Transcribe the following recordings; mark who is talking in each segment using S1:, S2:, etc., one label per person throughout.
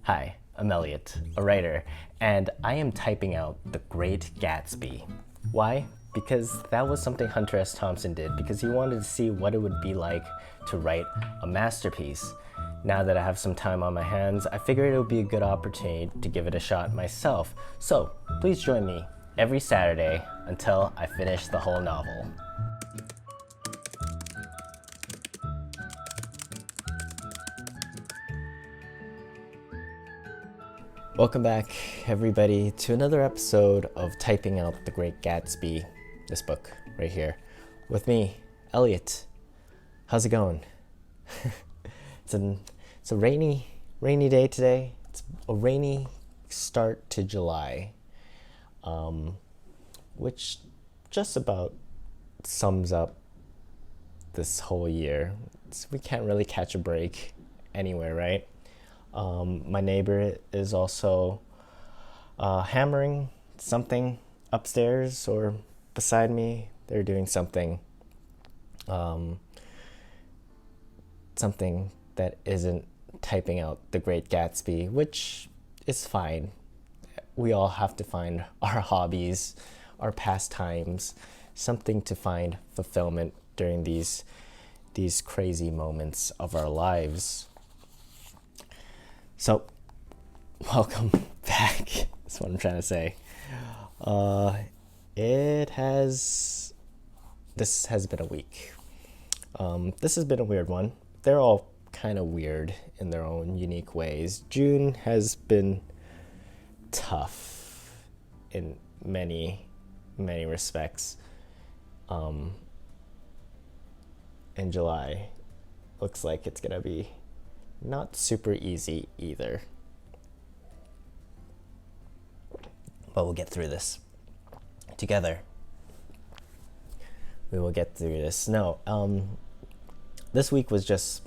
S1: Hi, I'm Elliot, a writer, and I am typing out The Great Gatsby. Why? Because that was something Hunter S Thompson did, because he wanted to see what it would be like to write a masterpiece. Now that I have some time on my hands, I figured it would be a good opportunity to give it a shot myself. So, please join me every Saturday until I finish the whole novel. Welcome back, everybody, to another episode of Typing Out The Great Gatsby, this book right here, with me, Elliot. How's it going? It's a rainy day today. It's a rainy start to July, which just about sums up this whole year. We can't really catch a break anywhere, right? My neighbor is also hammering something upstairs or beside me. They're doing something that isn't typing out The Great Gatsby, which is fine. We all have to find our hobbies, our pastimes, something to find fulfillment during these crazy moments of our lives. So, welcome back. That's what I'm trying to say. This has been a week. This has been a weird one. They're all kind of weird in their own unique ways. June has been tough in many, many respects. And July looks like it's gonna be not super easy either. But we'll get through this together. We will get through this. No, this week was just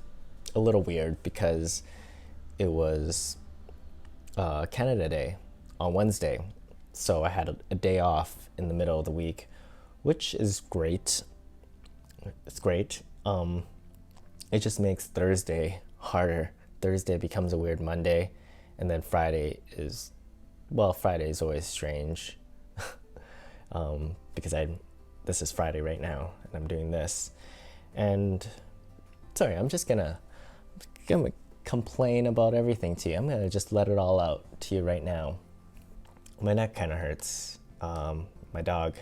S1: a little weird because it was Canada Day on Wednesday. So I had a day off in the middle of the week, which is great. It's great. It just makes Thursday harder. Thursday becomes a weird Monday, and then Friday is always strange because this is Friday right now and I'm doing this. And sorry, I'm just gonna complain about everything to you. I'm gonna just let it all out to you right now. My neck kind of hurts. My dog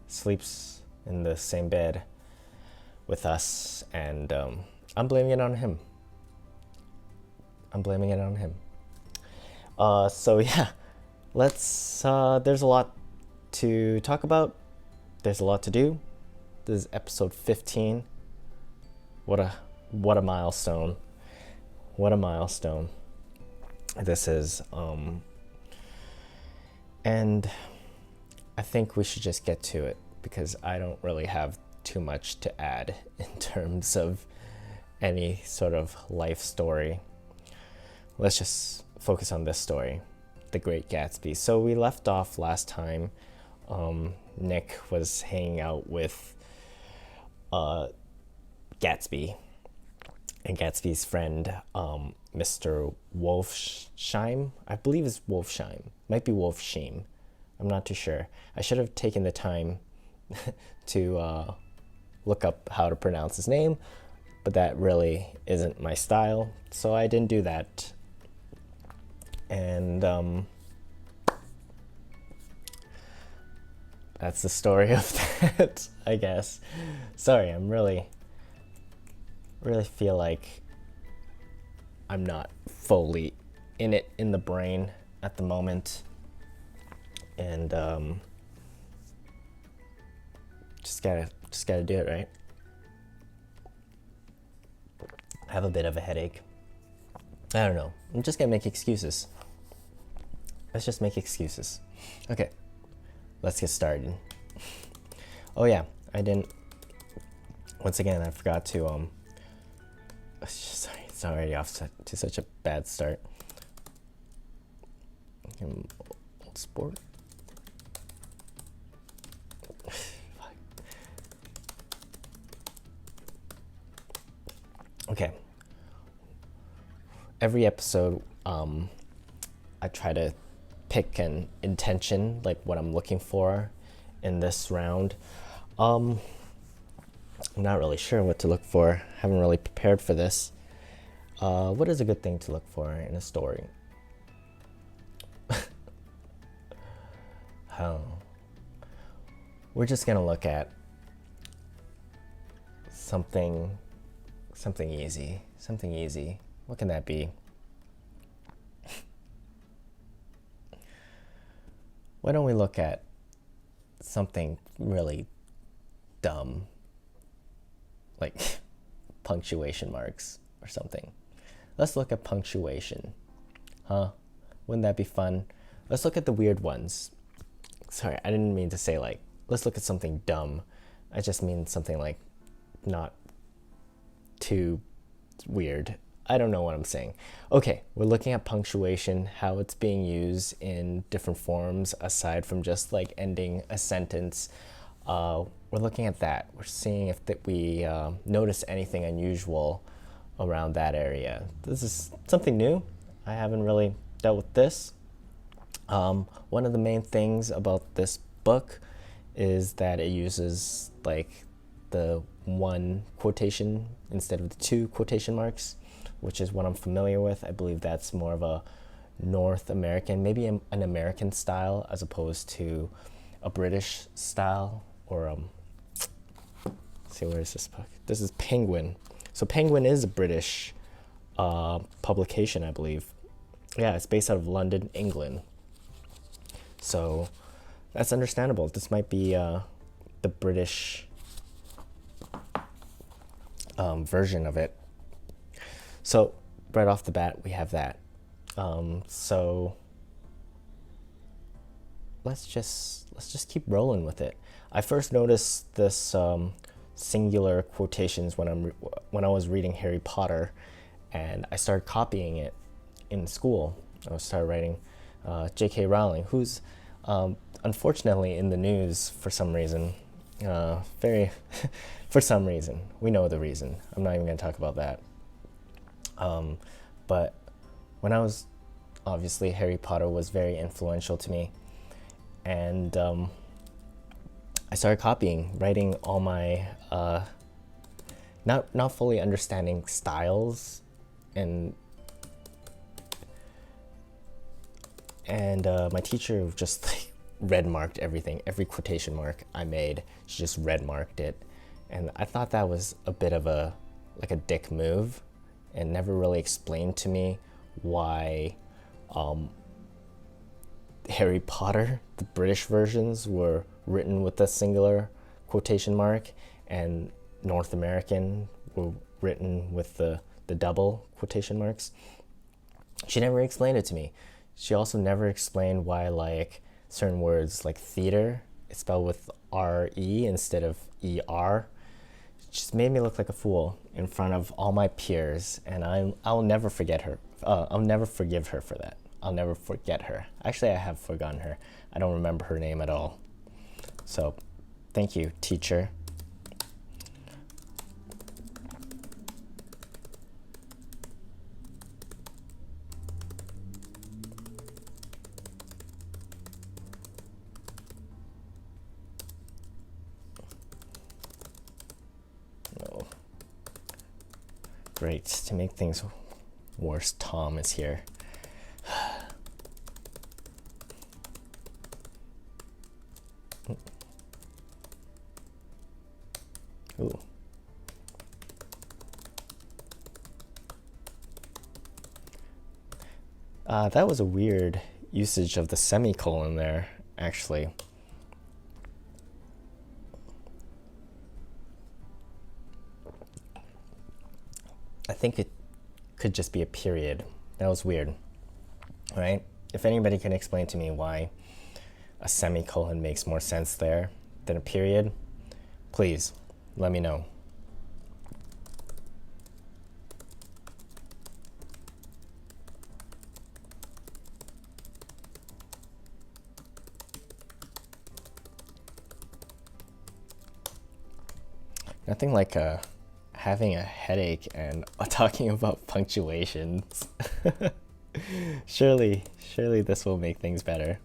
S1: sleeps in the same bed with us, and I'm blaming it on him. So yeah, there's a lot to talk about. There's a lot to do. This is episode 15. What a milestone. What a milestone this is. And I think we should just get to it because I don't really have too much to add in terms of any sort of life story. Let's just focus on this story, The Great Gatsby. So we left off last time. Nick was hanging out with Gatsby and Gatsby's friend, Mr. Wolfsheim. I believe it's Wolfsheim. Might be Wolfsheim. I'm not too sure. I should have taken the time to look up how to pronounce his name, but that really isn't my style, so I didn't do that. And that's the story of that, I guess. Sorry, I'm really feel like I'm not fully in the brain at the moment. And just gotta do it, right? I have a bit of a headache. I don't know. I'm just gonna make excuses. Let's just make excuses. Okay, let's get started. Oh yeah, once again, I forgot to, sorry, it's already off to such a bad start. Old sport. Okay. Every episode, I try to pick an intention, like what I'm looking for in this round. I'm not really sure what to look for. Haven't really prepared for this. What is a good thing to look for in a story? Oh. We're just gonna look at something easy. Something easy. What can that be? Why don't we look at something really dumb, like punctuation marks or something? Let's look at punctuation. Huh? Wouldn't that be fun? Let's look at the weird ones. Sorry, I didn't mean to say like, let's look at something dumb. I just mean something like not too weird. I don't know what I'm saying. Okay, we're looking at punctuation, how it's being used in different forms aside from just like ending a sentence. We're looking at that. We're seeing if we notice anything unusual around that area. This is something new. I haven't really dealt with this. One of the main things about this book is that it uses like the one quotation instead of the two quotation marks, which is what I'm familiar with. I believe that's more of a North American, maybe an American style as opposed to a British style. Or let's see, where is this book? This is Penguin. So Penguin is a British publication, I believe. Yeah, it's based out of London, England. So that's understandable. This might be the British version of it. So right off the bat, we have that. So let's just keep rolling with it. I first noticed this singular quotations when I was reading Harry Potter, and I started copying it in school. I started writing J.K. Rowling, who's unfortunately in the news for some reason. For some reason. We know the reason. I'm not even going to talk about that. But when I was, obviously Harry Potter was very influential to me, and I started copying, writing all my not fully understanding styles, and my teacher just like red marked everything. Every quotation mark I made, she just red marked it, and I thought that was a bit of a dick move, and never really explained to me why Harry Potter, the British versions, were written with a singular quotation mark, and North American were written with the double quotation marks. She never explained it to me. She also never explained why like certain words like theater is spelled with R-E instead of E-R. It just made me look like a fool in front of all my peers, and I'll never forget her. I'll never forgive her for that. I'll never forget her. Actually, I have forgotten her. I don't remember her name at all. So, thank you, teacher. Oh. Great. To make things worse, Tom is here. Ooh. That was a weird usage of the semicolon there, actually. I think it could just be a period. That was weird, right? If anybody can explain to me why a semicolon makes more sense there than a period, please let me know. Nothing like having a headache and talking about punctuations. Surely this will make things better.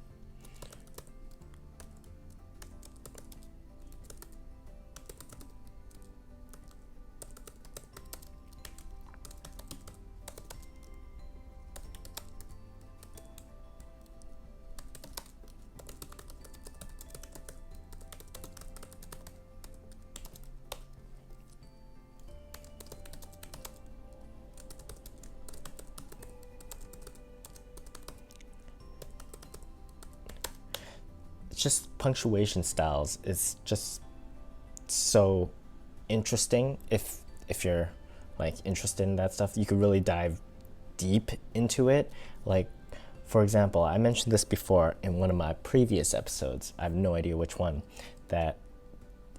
S1: Just punctuation styles is just so interesting. If you're like interested in that stuff, you could really dive deep into it. Like, for example, I mentioned this before in one of my previous episodes, I have no idea which one, that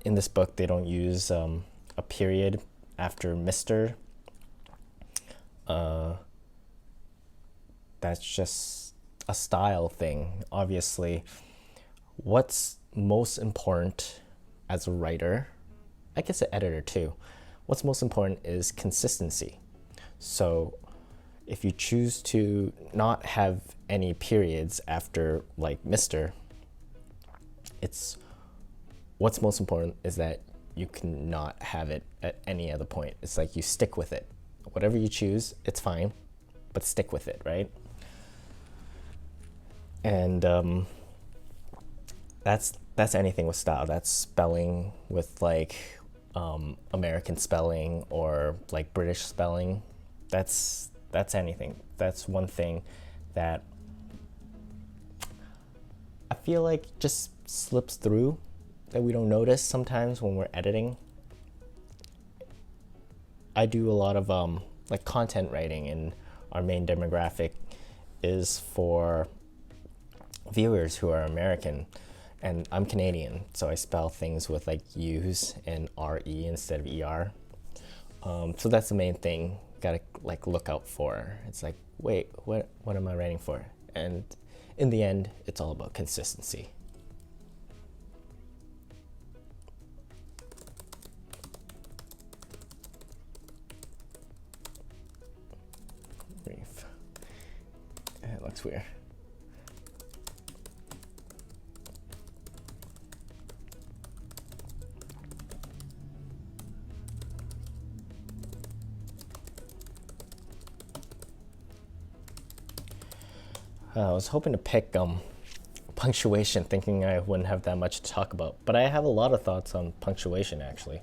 S1: in this book they don't use a period after Mr. That's just a style thing. Obviously, what's most important as a writer, I guess an editor too, what's most important is consistency. So if you choose to not have any periods after like Mr., it's what's most important is that you cannot have it at any other point. It's like you stick with it. Whatever you choose, it's fine, but stick with it, right? And that's anything with style. That's spelling with like American spelling or like British spelling. That's anything. That's one thing that I feel like just slips through that we don't notice sometimes when we're editing. I do a lot of like content writing, and our main demographic is for viewers who are American, and I'm Canadian, so I spell things with like U's and R-E instead of E-R. So that's the main thing, gotta like look out for. It's like, wait, what am I writing for? And in the end, it's all about consistency. It looks weird. I was hoping to pick punctuation, thinking I wouldn't have that much to talk about, but I have a lot of thoughts on punctuation actually.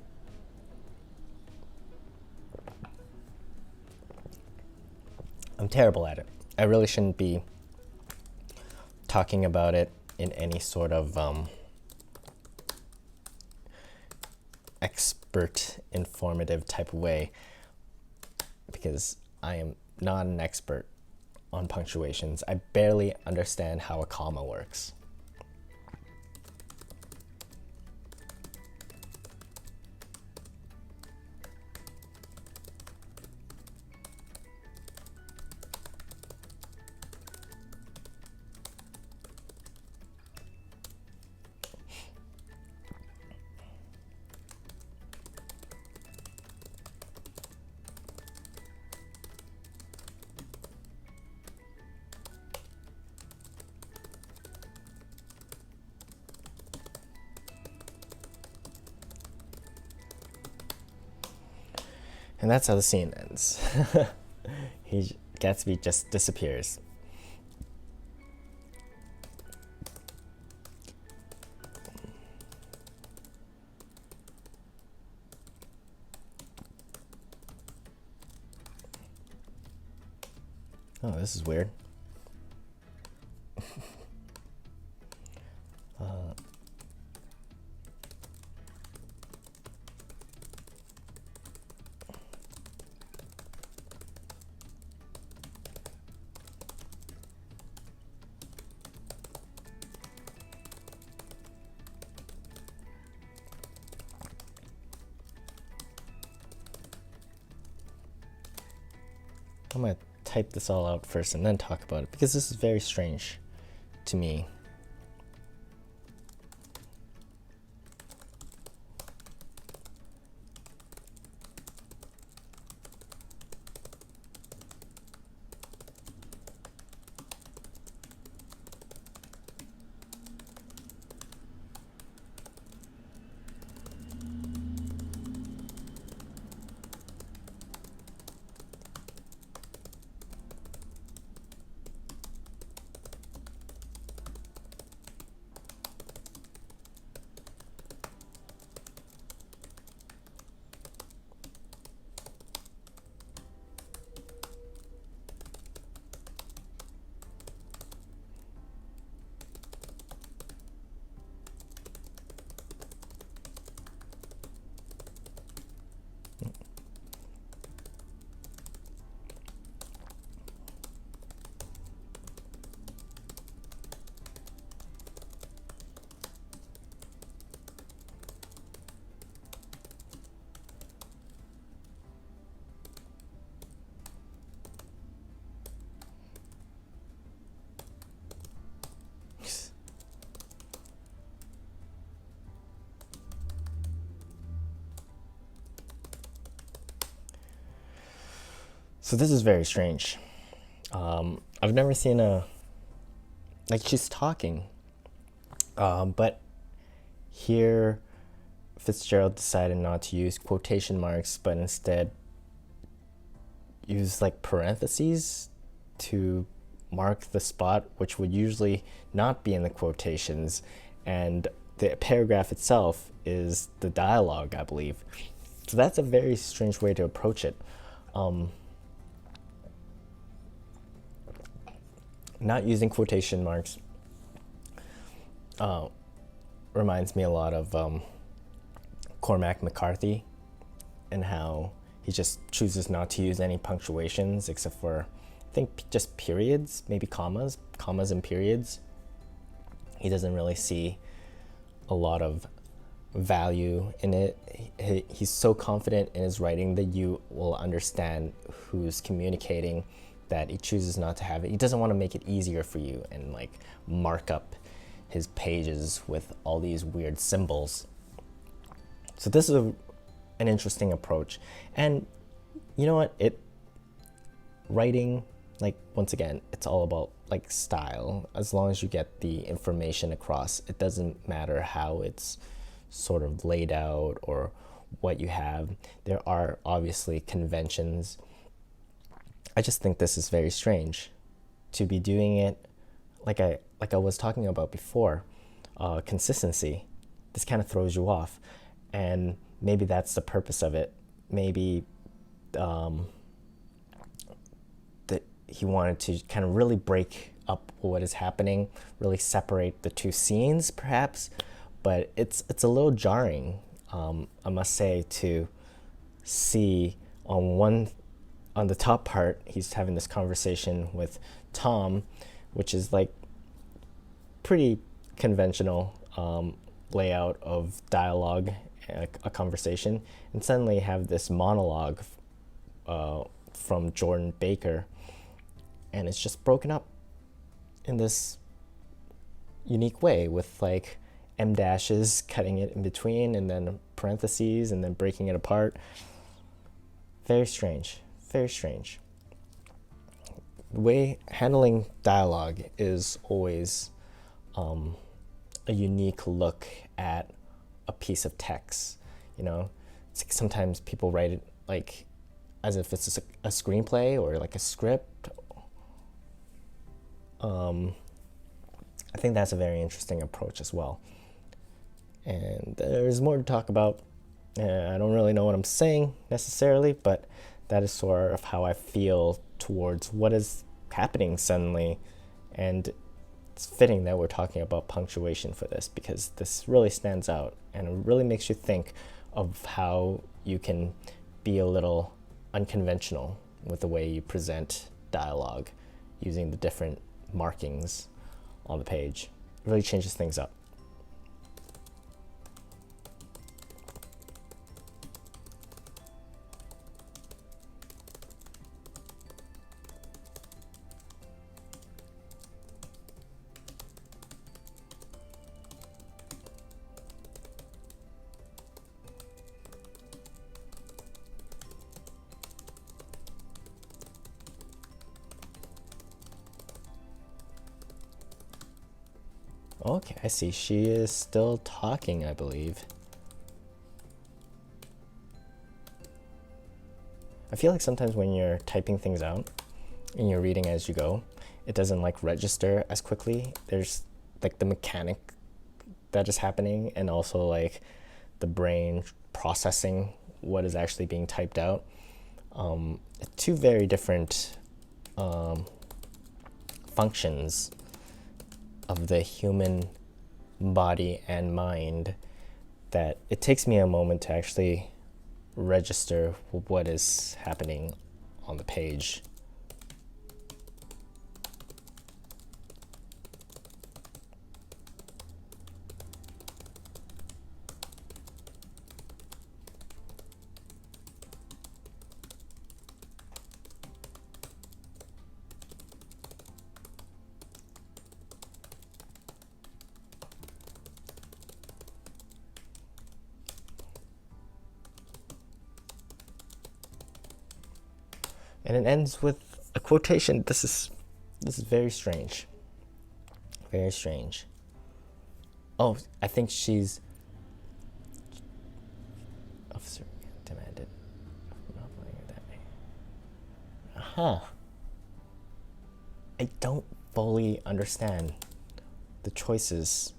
S1: I'm terrible at it. I really shouldn't be talking about it in any sort of expert, informative type of way, because I am not an expert on punctuations. I barely understand how a comma works. And that's how the scene ends. Gatsby just disappears. Oh, this is weird. I'm going to type this all out first and then talk about it, because this is very strange to me. So this is very strange. I've never seen like she's talking, but here Fitzgerald decided not to use quotation marks, but instead use like parentheses to mark the spot which would usually not be in the quotations, and the paragraph itself is the dialogue, I believe. So that's a very strange way to approach it. Not using quotation marks reminds me a lot of Cormac McCarthy, and how he just chooses not to use any punctuations except for, I think, just periods, maybe commas and periods. He doesn't really see a lot of value in it. He's so confident in his writing that you will understand who's communicating, that he chooses not to have it. He doesn't want to make it easier for you and like mark up his pages with all these weird symbols. So this is an interesting approach. And you know what? Writing, like, once again, it's all about like style. As long as you get the information across, it doesn't matter how it's sort of laid out or what you have. There are obviously conventions. I just think this is very strange to be doing it like I was talking about before. Consistency. This kind of throws you off, and maybe that's the purpose of it. Maybe that he wanted to kind of really break up what is happening, really separate the two scenes, perhaps. But it's a little jarring, I must say, to see on the top part, he's having this conversation with Tom, which is like pretty conventional layout of dialogue, a conversation, and suddenly have this monologue from Jordan Baker, and it's just broken up in this unique way with like Emdashes cutting it in between, and then parentheses, and then breaking it apart. Very strange. Very strange. The way handling dialogue is always a unique look at a piece of text. You know, it's like sometimes people write it like as if it's a screenplay or like a script. I think that's a very interesting approach as well. And there's more to talk about. I don't really know what I'm saying necessarily, but that is sort of how I feel towards what is happening suddenly. And it's fitting that we're talking about punctuation for this, because this really stands out and it really makes you think of how you can be a little unconventional with the way you present dialogue using the different markings on the page. It really changes things up. Okay, I see. She is still talking, I believe. I feel like sometimes when you're typing things out and you're reading as you go, it doesn't like register as quickly. There's like the mechanic that is happening, and also like the brain processing what is actually being typed out. Two very different functions of the human body and mind, that it takes me a moment to actually register what is happening on the page. and it ends with a quotation. This is very strange. Very strange. Oh, I think she's officer demanded. Huh. I don't fully understand the choices.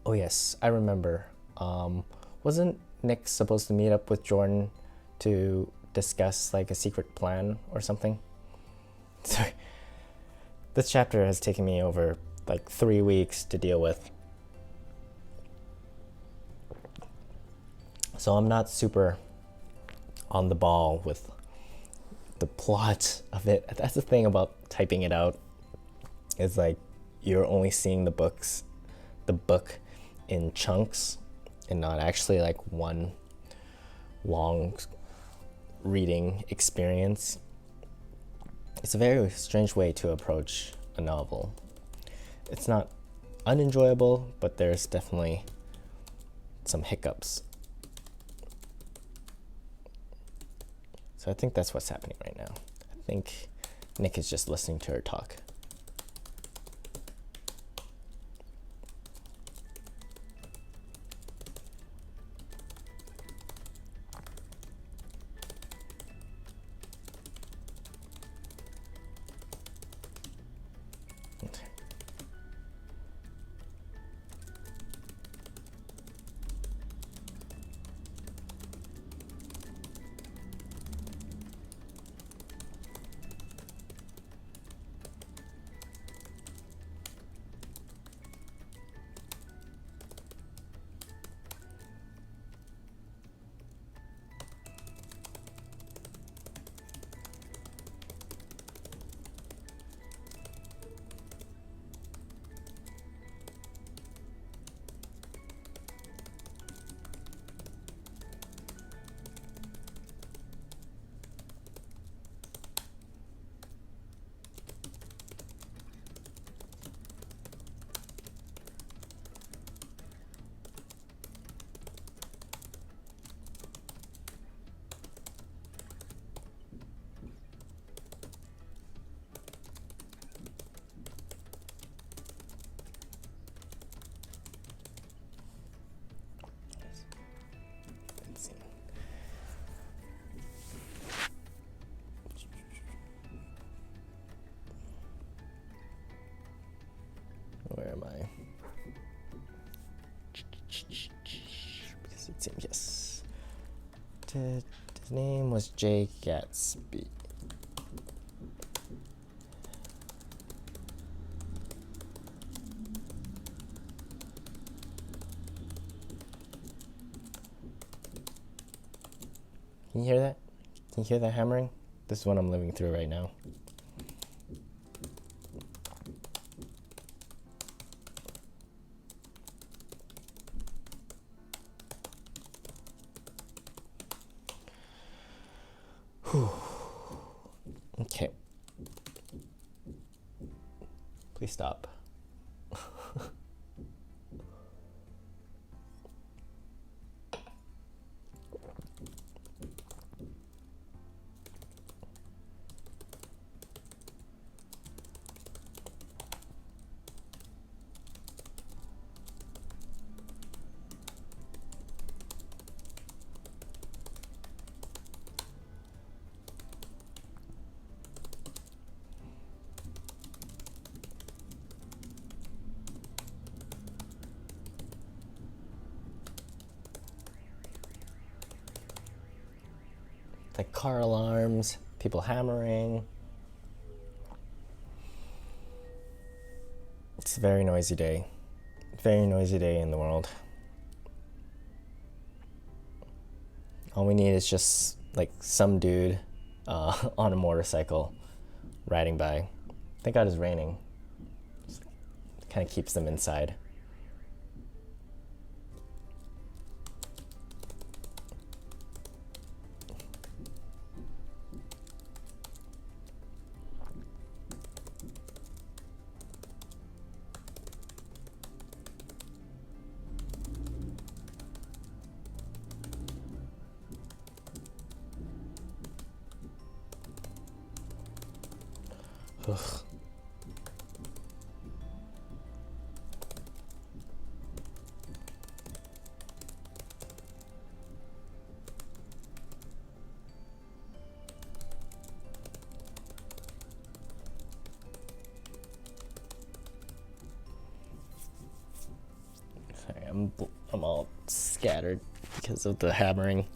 S1: Oh yes, I remember. Wasn't Nick supposed to meet up with Jordan to discuss like a secret plan or something? Sorry. This chapter has taken me over like 3 weeks to deal with. So I'm not super on the ball with the plot of it. That's the thing about typing it out. Is like you're only seeing the book in chunks and not actually like one long reading experience. It's a very strange way to approach a novel. It's not unenjoyable, but there's definitely some hiccups. So I think that's what's happening right now. I think Nick is just listening to her talk. Where am I? Because it seems, yes. His name was Great Gatsby. Can you hear that? Can you hear that hammering? This is what I'm living through right now. Okay. Please stop. Like car alarms, people hammering. It's a very noisy day. Very noisy day in the world. All we need is just like some dude on a motorcycle riding by. Thank God it's raining. Kind of keeps them inside. Ugh. Sorry, I'm all scattered because of the hammering.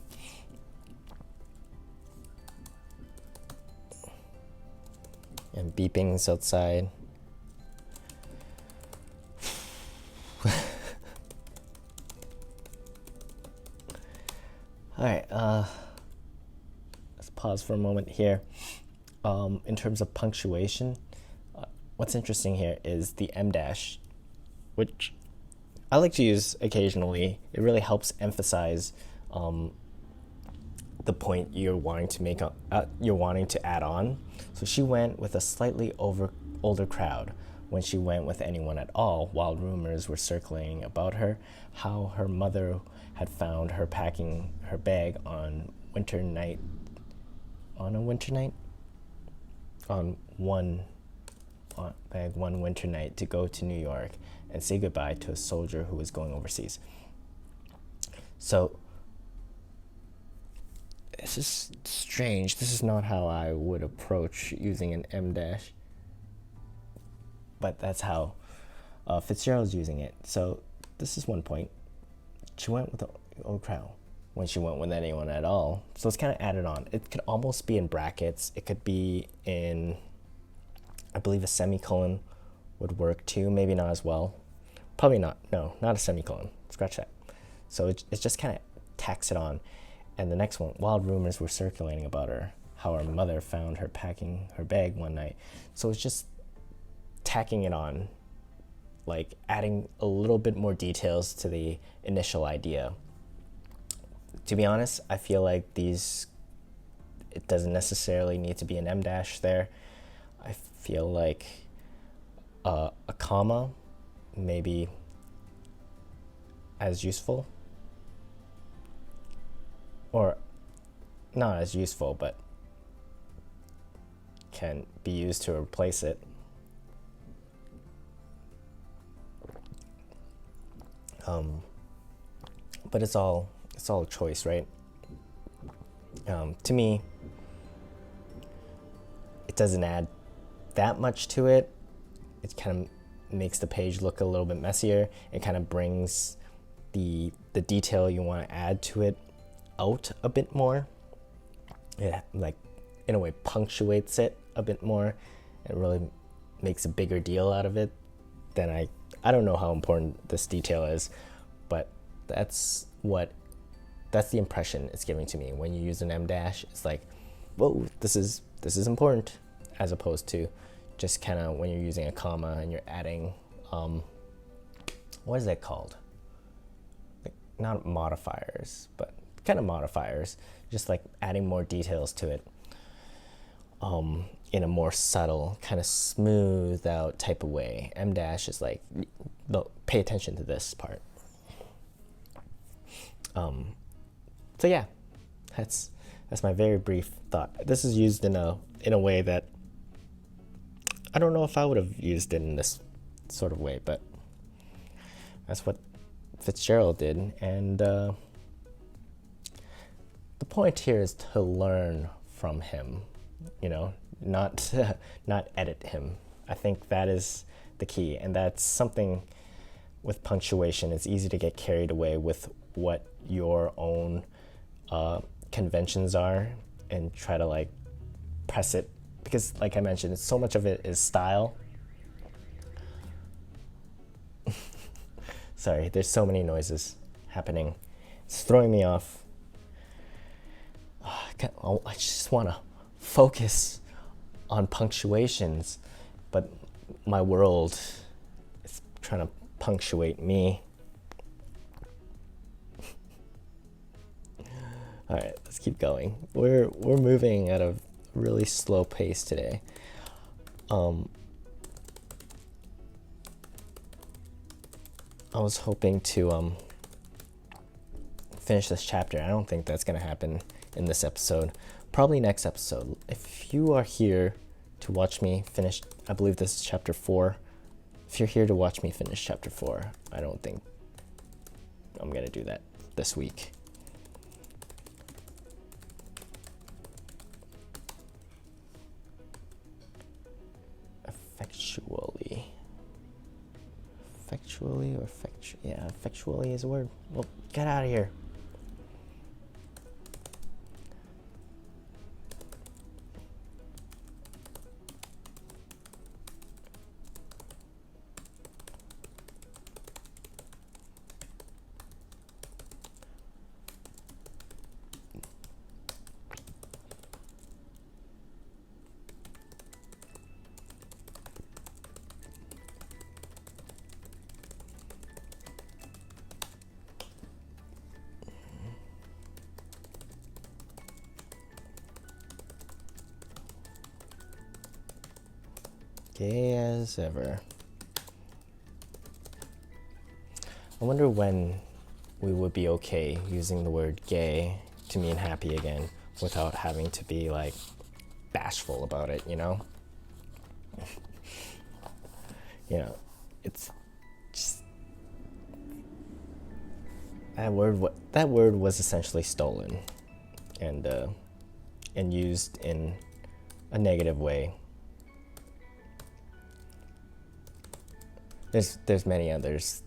S1: And beepings outside. Alright, let's pause for a moment here. In terms of punctuation, what's interesting here is the Emdash, which I like to use occasionally. It really helps emphasize the point you're wanting to make, you're wanting to add on. So she went with a slightly older crowd. When she went with anyone at all, wild rumors were circling about her, how her mother had found her packing her bag on one winter night to go to New York and say goodbye to a soldier who was going overseas. So this is strange. This is not how I would approach using an Emdash, but that's how Fitzgerald's using it. So this is one point. She went with the old crowd when she went with anyone at all. So it's kind of added on. It could almost be in brackets. It could be in, I believe a semicolon would work too. Maybe not as well. Probably not. No, not a semicolon. Scratch that. So it's just kind of tacks it on. And the next one, wild rumors were circulating about her, how her mother found her packing her bag one night. So it's just tacking it on, like adding a little bit more details to the initial idea. To be honest, I feel like it doesn't necessarily need to be an Emdash there. I feel like a comma maybe as useful, or not as useful, but can be used to replace it. But it's all a choice, right? To me, it doesn't add that much to it. It kind of makes the page look a little bit messier. It kind of brings the detail you want to add to it out a bit more. It, like, in a way, punctuates it a bit more. It really makes a bigger deal out of it than I don't know how important this detail is, but that's the impression it's giving to me. When you use an Emdash, it's like, whoa, this is important, as opposed to just kind of when you're using a comma and you're adding, what is that called? Like, not modifiers, but kind of modifiers, just like adding more details to it, in a more subtle, kind of smoothed out type of way. Emdash is like, look, pay attention to this part. So yeah, that's my very brief thought. This is used in a way that I don't know if I would have used it in this sort of way, but that's what Fitzgerald did. And the point here is to learn from him, not edit him. I think that is the key, and that's something with punctuation. It's easy to get carried away with what your own conventions are and try to like press it, because like I mentioned, so much of it is style. Sorry, there's so many noises happening. It's throwing me off. I just want to focus on punctuations, but my world is trying to punctuate me. All right, let's keep going. We're moving at a really slow pace today. I was hoping to finish this chapter. I don't think that's going to happen in this episode. Probably next episode. If you are here to watch me finish, I believe this is chapter 4. If you're here to watch me finish chapter 4, I don't think I'm going to do that this week. Effectually is a word. Well, get out of here. Gay as ever. I wonder when we would be okay using the word gay to mean happy again without having to be like bashful about it, you know? It's just that word was essentially stolen and used in a negative way. There's many others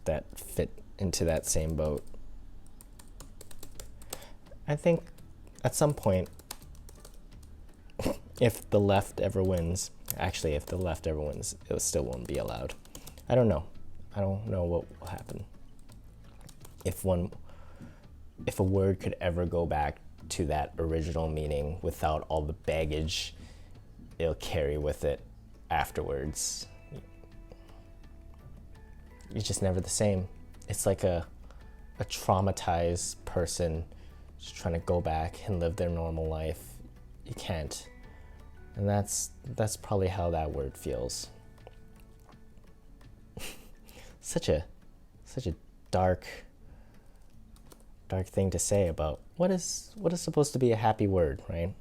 S1: that fit into that same boat. I think at some point, if the left ever wins, it still won't be allowed. I don't know what will happen. If a word could ever go back to that original meaning without all the baggage it'll carry with it afterwards. You're just never the same. It's like a traumatized person just trying to go back and live their normal life. You can't. And that's probably how that word feels. Such a dark thing to say about what is supposed to be a happy word, right?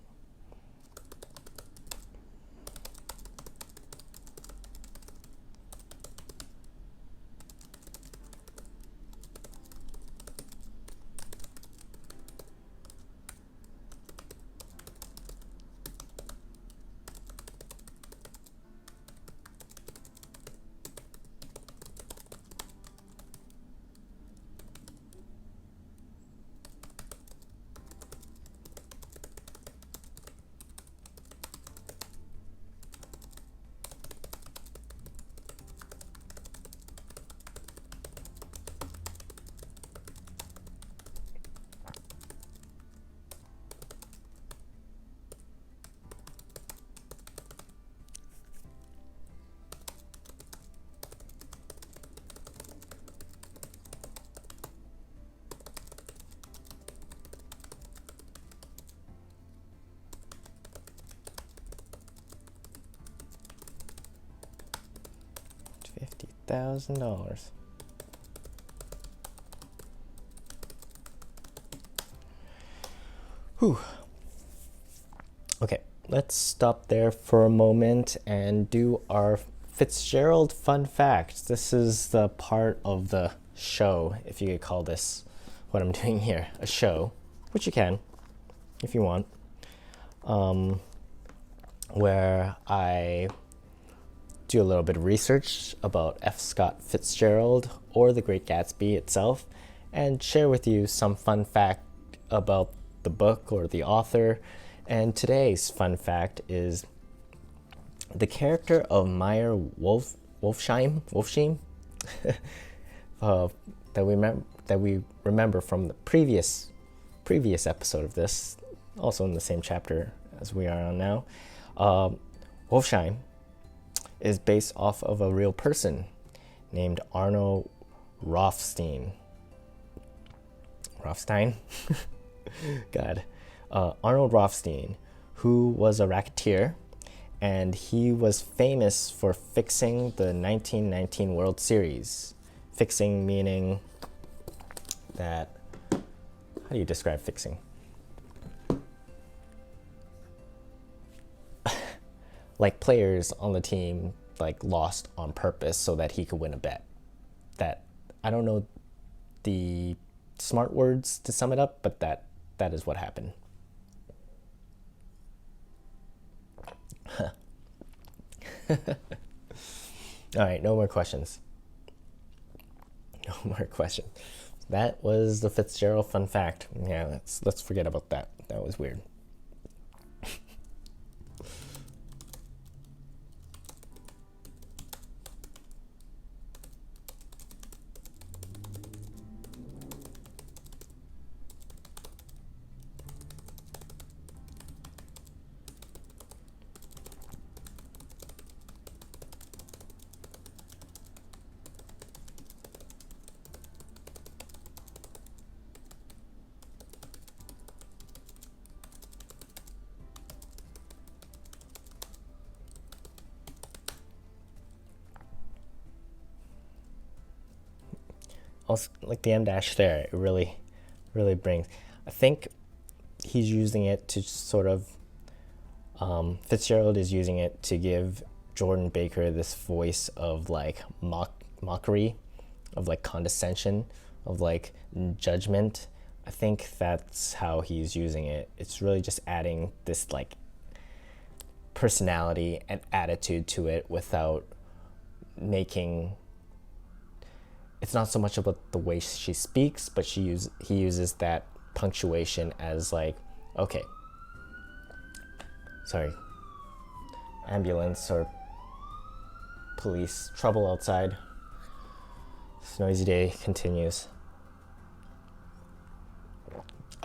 S1: $50,000. Whew. Okay, let's stop there for a moment and do our Fitzgerald Fun Facts. This is the part of the show, if you could call this what I'm doing here a show, which you can if you want, where I do a little bit of research about F. Scott Fitzgerald or the Great Gatsby itself, and share with you some fun fact about the book or the author. And today's fun fact is the character of Meyer Wolfsheim that we remember from the previous episode of this, also in the same chapter as we are on now. Uh, Wolfsheim is based off of a real person named Arno Rothstein. Rothstein? God. Arnold Rothstein, who was a racketeer, and he was famous for fixing the 1919 World Series. Fixing meaning that, how do you describe fixing? Like players on the team like lost on purpose so that he could win a bet. That, I don't know the smart words to sum it up, but that is what happened. All right, no more questions. No more questions. That was the Fitzgerald Fun Fact. Yeah, let's forget about that. That was weird. Also, like the Emdash there, it really brings. I think he's using it to sort of. Fitzgerald is using it to give Jordan Baker this voice of like mockery, of like condescension, of like judgment. I think that's how he's using it. It's really just adding this like personality and attitude to it without making. It's not so much about the way she speaks, but he uses that punctuation as like, okay, sorry, ambulance or police, trouble outside. This noisy day continues.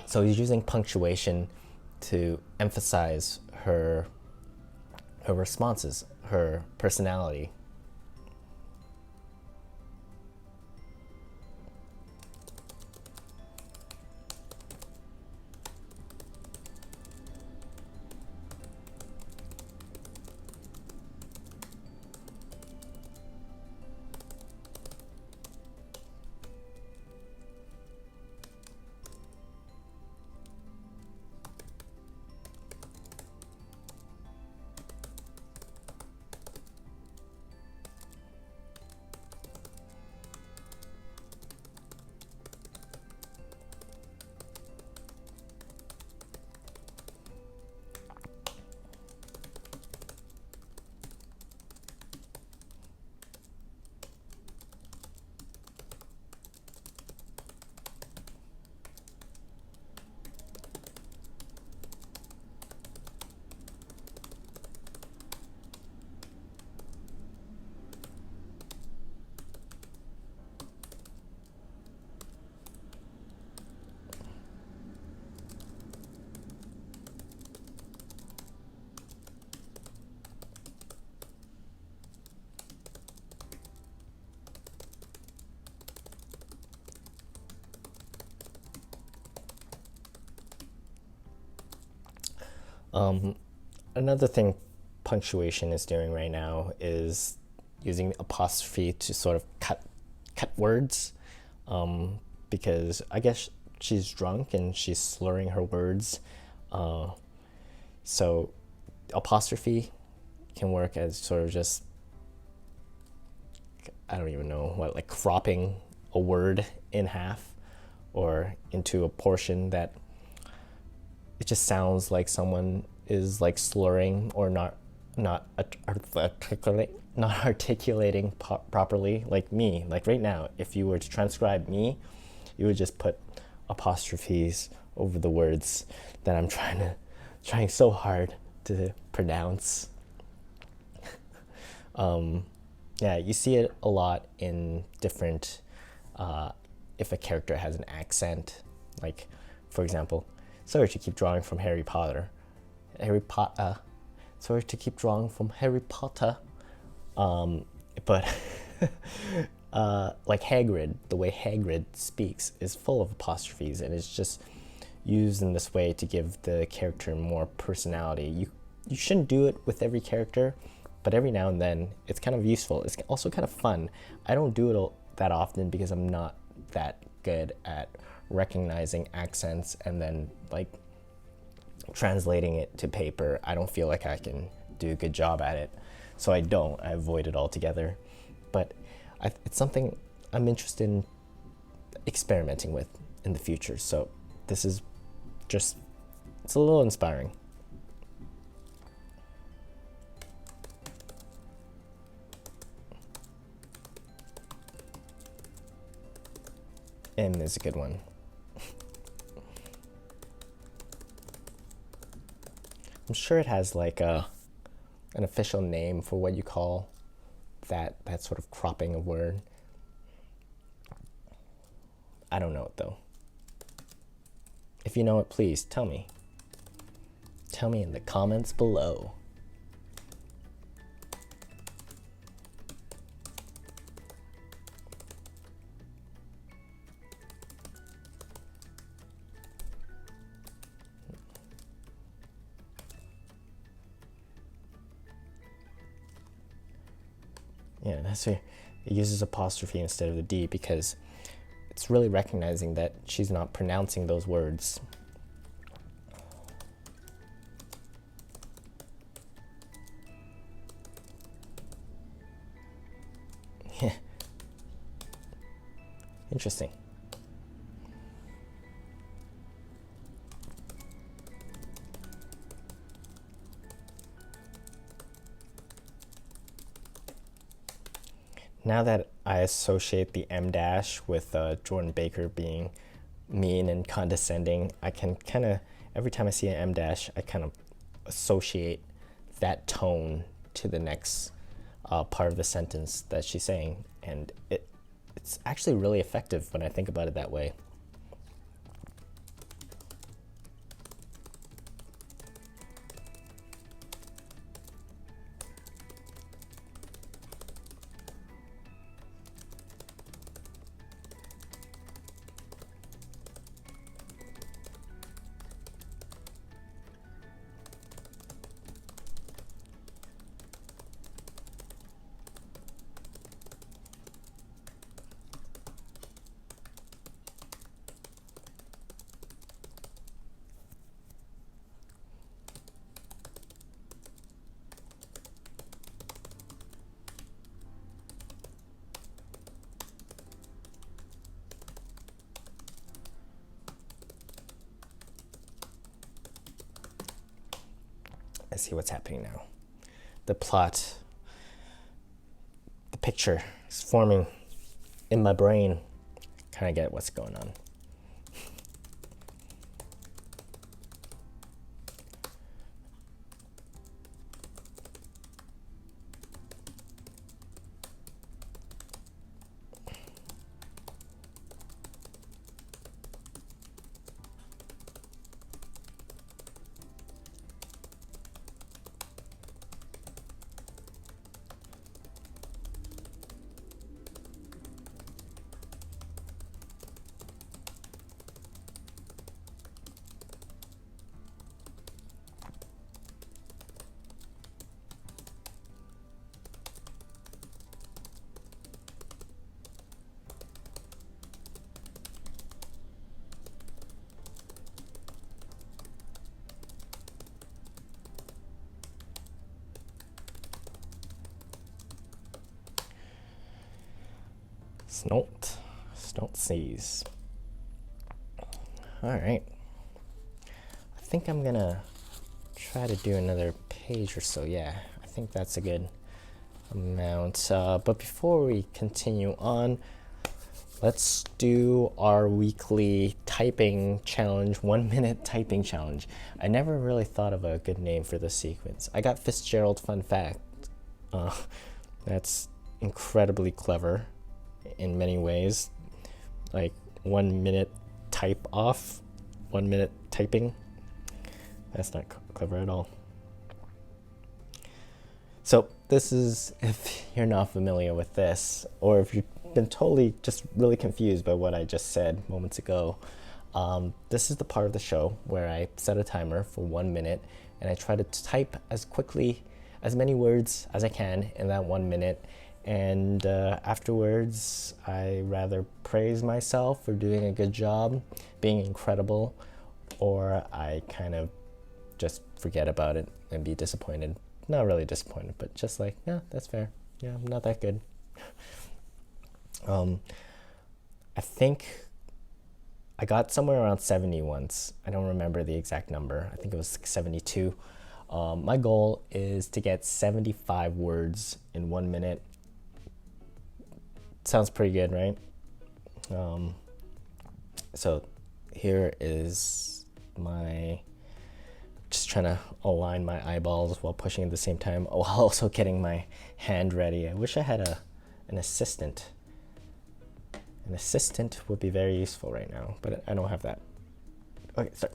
S1: So he's using punctuation to emphasize her responses, her personality. Another thing punctuation is doing right now is using apostrophe to sort of cut words, because I guess she's drunk and she's slurring her words. So apostrophe can work as sort of just, I don't even know what, like cropping a word in half or into a portion that it just sounds like someone is like slurring or not articulating properly, like me. Like right now, if you were to transcribe me, you would just put apostrophes over the words that I'm trying so hard to pronounce. Yeah, you see it a lot in different, if a character has an accent, like for example, Sorry to keep drawing from Harry Potter. Sorry to keep drawing from Harry Potter. But like Hagrid, the way Hagrid speaks is full of apostrophes, and it's just used in this way to give the character more personality. You shouldn't do it with every character, but every now and then it's kind of useful. It's also kind of fun. I don't do it that often because I'm not that good at recognizing accents and then like translating it to paper. I don't feel like I can do a good job at it, so I avoid it altogether. But it's something I'm interested in experimenting with in the future, so this is just, it's a little inspiring. M is a good one. I'm sure it has like an official name for what you call that sort of cropping a word. I don't know it though. If you know it, please tell me. Tell me in the comments below. Yeah, that's it. It uses apostrophe instead of the D because it's really recognizing that she's not pronouncing those words. Yeah. Interesting. Now that I associate the Emdash with Jordan Baker being mean and condescending, I can kind of, every time I see an Emdash, I kind of associate that tone to the next part of the sentence that she's saying. And it's actually really effective when I think about it that way. I see what's happening now. The plot, the picture is forming in my brain. Kind of get what's going on. Snort sees. All right. I think I'm gonna try to do another page or so. Yeah, I think that's a good amount. But before we continue on, let's do our weekly typing challenge, 1 minute typing challenge. I never really thought of a good name for this sequence. I got Fitzgerald Fun Fact. That's incredibly clever in many ways. Like 1 minute type off. 1 minute typing. That's not clever at all. So this is, if you're not familiar with this, or if you've been totally just really confused by what I just said moments ago, this is the part of the show where I set a timer for 1 minute and I try to type as quickly, as many words as I can in that 1 minute. And afterwards, I rather praise myself for doing a good job, being incredible, or I kind of just forget about it and be disappointed. Not really disappointed, but just like, yeah, that's fair. Yeah, I'm not that good. I think I got somewhere around 70 once. I don't remember the exact number. I think it was 72. My goal is to get 75 words in 1 minute. Sounds pretty good, right? So here is my, just trying to align my eyeballs while pushing at the same time, while also getting my hand ready. I wish I had an assistant. An assistant would be very useful right now, but I don't have that. Okay, start.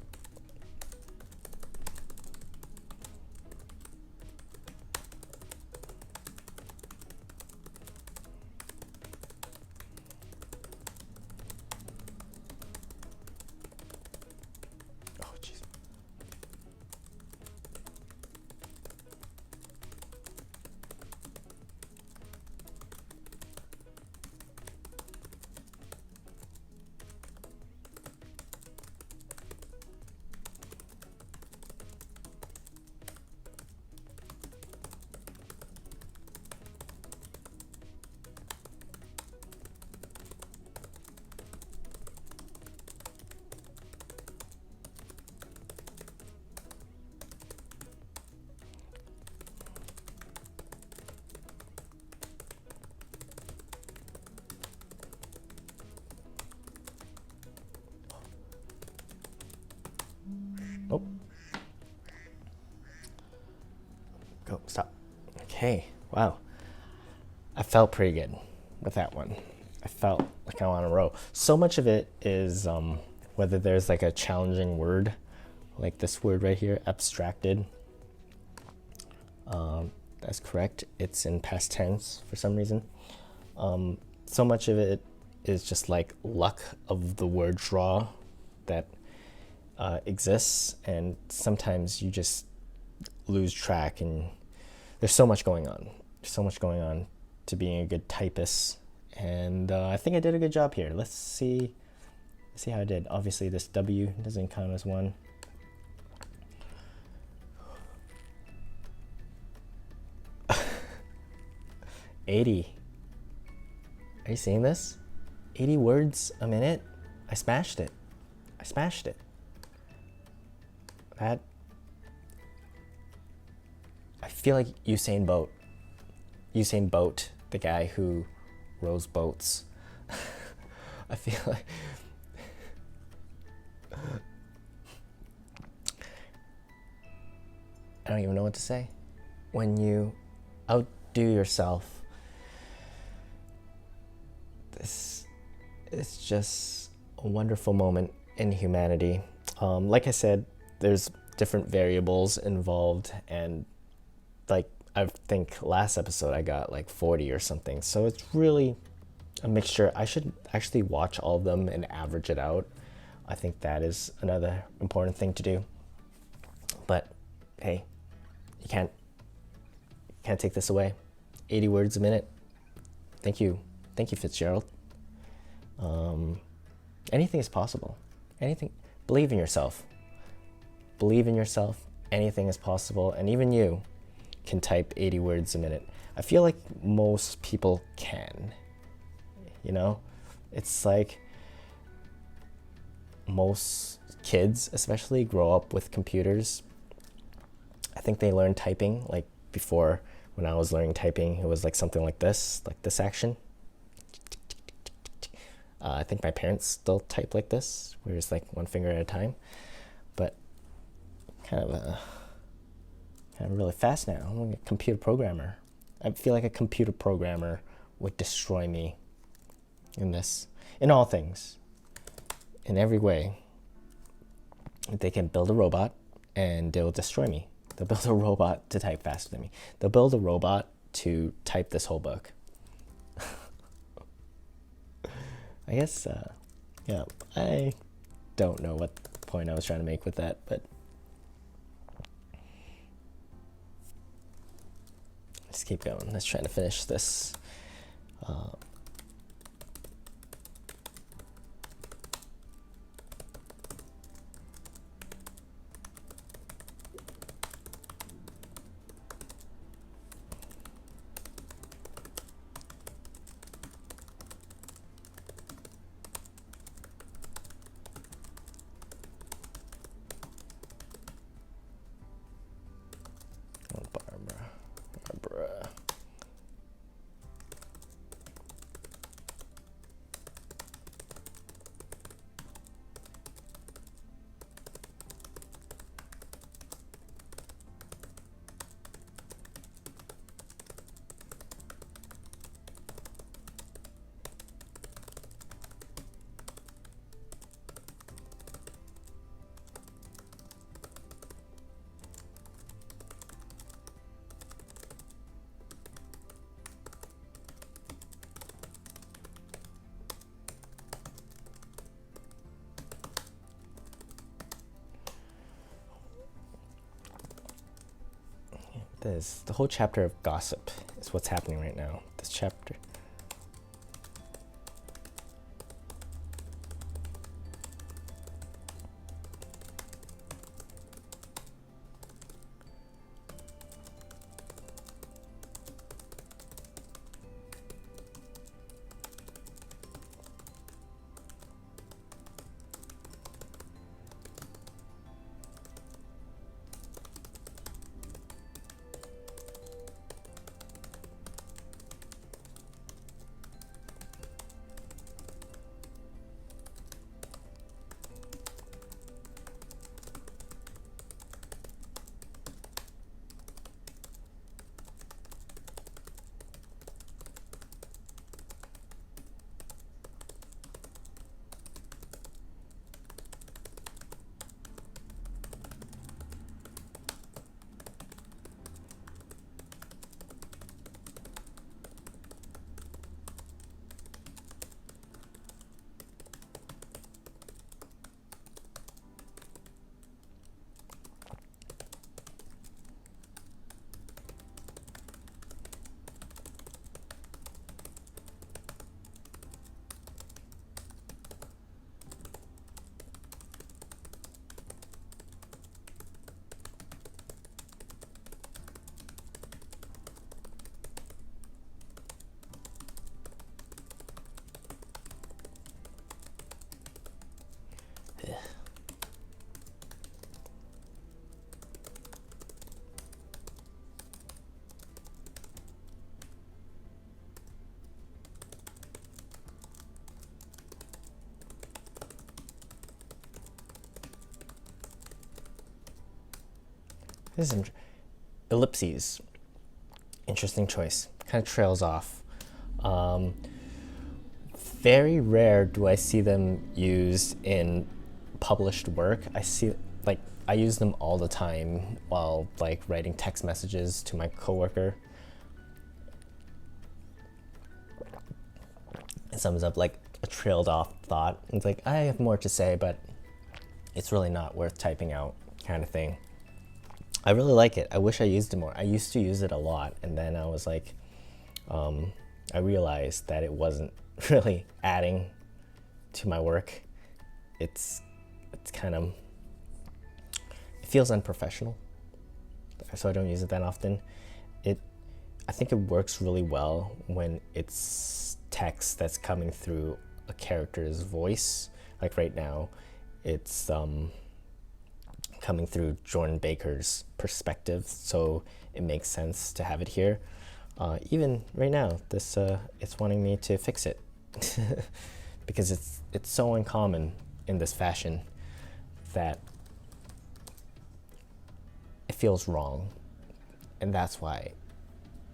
S1: Oh, jeez. Oh. Go, stop. Okay, wow. I felt pretty good with that one. I felt like I'm on a roll. So much of it is whether there's like a challenging word, like this word right here, abstracted. That's correct. It's in past tense for some reason. So much of it is just like luck of the word draw that exists, and sometimes you just lose track, and there's so much going on. There's so much going on to being a good typist, and I think I did a good job here. Let's see how I did. Obviously this W doesn't count as one. $80. Are you seeing this? 80 words a minute. I smashed it. That, I feel like Usain Bolt, the guy who rows boats. I feel like I don't even know what to say. When you outdo yourself, it's just a wonderful moment in humanity. Like I said, there's different variables involved, and like I think last episode I got like 40 or something, so it's really a mixture. I should actually watch all of them and average it out. I think that is another important thing to do, but hey, you can't take this away. 80 words a minute. Thank you Fitzgerald. Anything is possible. Anything. Believe in yourself. Anything is possible, and even you can type 80 words a minute. I feel like most people can. You know, it's like most kids especially grow up with computers. I think they learn typing like before. When I was learning typing, it was like something like this action. I think my parents still type like this, where it's like one finger at a time, but kind of really fast now. I'm a computer programmer. I feel like a computer programmer would destroy me in all things, in every way. they can build a robot and they'll destroy me. They'll build a robot to type faster than me. They'll build a robot to type this whole book. I guess, yeah, I don't know what point I was trying to make with that, but let's keep going. Let's try to finish this. Barbara. The whole chapter of gossip is what's happening right now. This chapter. This is ellipses. Interesting choice. Kind of trails off. Very rare do I see them used in published work. I use them all the time while like writing text messages to my coworker. It sums up like a trailed off thought. It's like, I have more to say, but it's really not worth typing out kind of thing. I really like it. I wish I used it more. I used to use it a lot, and then I was like, I realized that it wasn't really adding to my work. It's kind of, it feels unprofessional, so I don't use it that often. I think it works really well when it's text that's coming through a character's voice. Like right now, it's coming through Jordan Baker's perspective, so it makes sense to have it here. Even right now, this it's wanting me to fix it because it's so uncommon in this fashion that it feels wrong, and that's why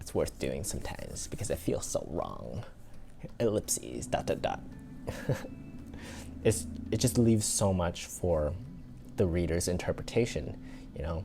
S1: it's worth doing sometimes, because it feels so wrong. Ellipses, ... It just leaves so much for the reader's interpretation, you know.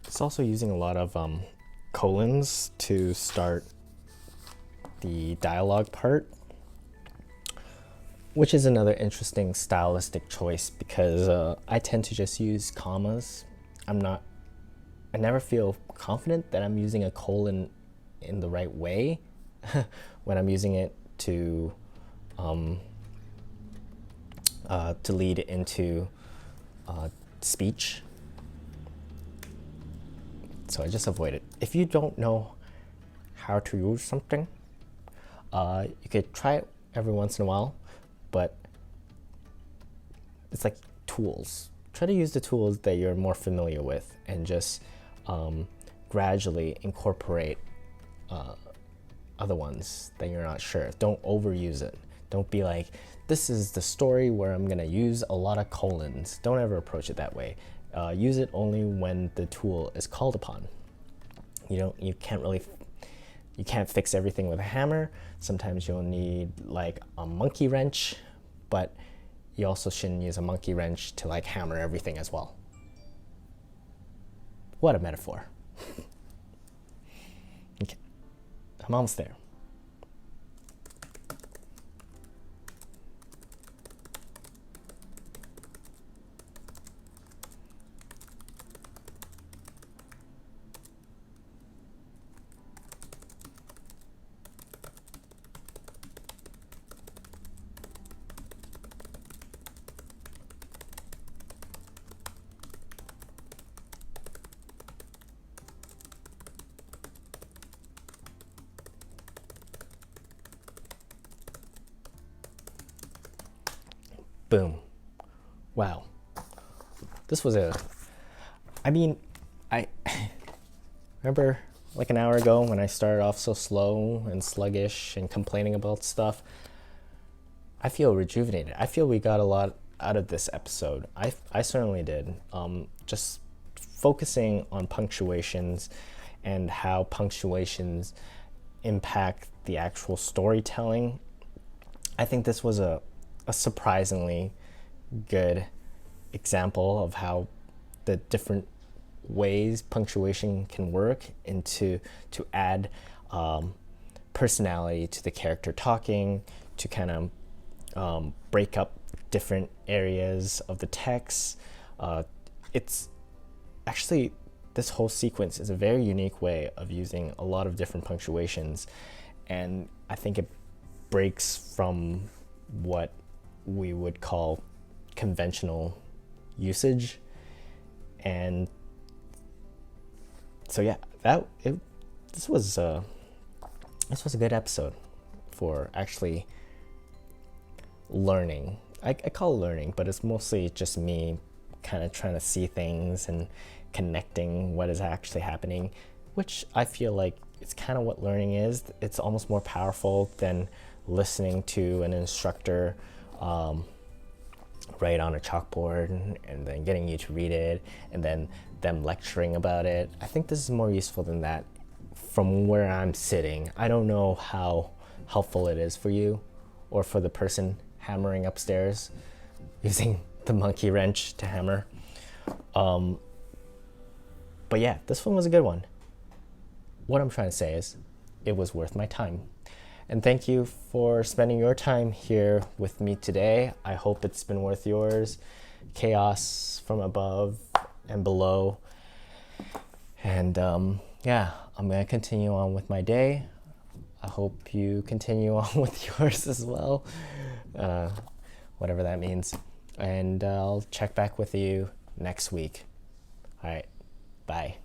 S1: It's also using a lot of colons to start the dialogue part, which is another interesting stylistic choice because I tend to just use commas. I never feel confident that I'm using a colon in the right way when I'm using it to lead into speech. So I just avoid it. If you don't know how to use something, you could try it every once in a while, but it's like tools. Try to use the tools that you're more familiar with and just gradually incorporate other ones that you're not sure. Don't overuse it. Don't be like, this is the story where I'm gonna use a lot of colons. Don't ever approach it that way. Use it only when the tool is called upon. You can't fix everything with a hammer. Sometimes you'll need like a monkey wrench, but you also shouldn't use a monkey wrench to like hammer everything as well. What a metaphor. Okay, I'm almost there. Boom. Wow. This was I remember like an hour ago when I started off so slow and sluggish and complaining about stuff. I feel rejuvenated. I feel we got a lot out of this episode. I certainly did. Just focusing on punctuations and how punctuations impact the actual storytelling. I think this was a surprisingly good example of how the different ways punctuation can work to add personality to the character talking, to kind of break up different areas of the text. It's actually, this whole sequence is a very unique way of using a lot of different punctuations, and I think it breaks from what we would call conventional usage. And so yeah, this was a good episode for actually learning. I call it learning, but it's mostly just me kind of trying to see things and connecting what is actually happening, which I feel like it's kind of what learning is. It's almost more powerful than listening to an instructor write on a chalkboard and then getting you to read it and then them lecturing about it. I think this is more useful than that from where I'm sitting. I don't know how helpful it is for you or for the person hammering upstairs using the monkey wrench to hammer. But yeah, this one was a good one. What I'm trying to say is it was worth my time. And thank you for spending your time here with me today. I hope it's been worth yours. Chaos from above and below. And yeah, I'm going to continue on with my day. I hope you continue on with yours as well. Whatever that means. And I'll check back with you next week. All right. Bye.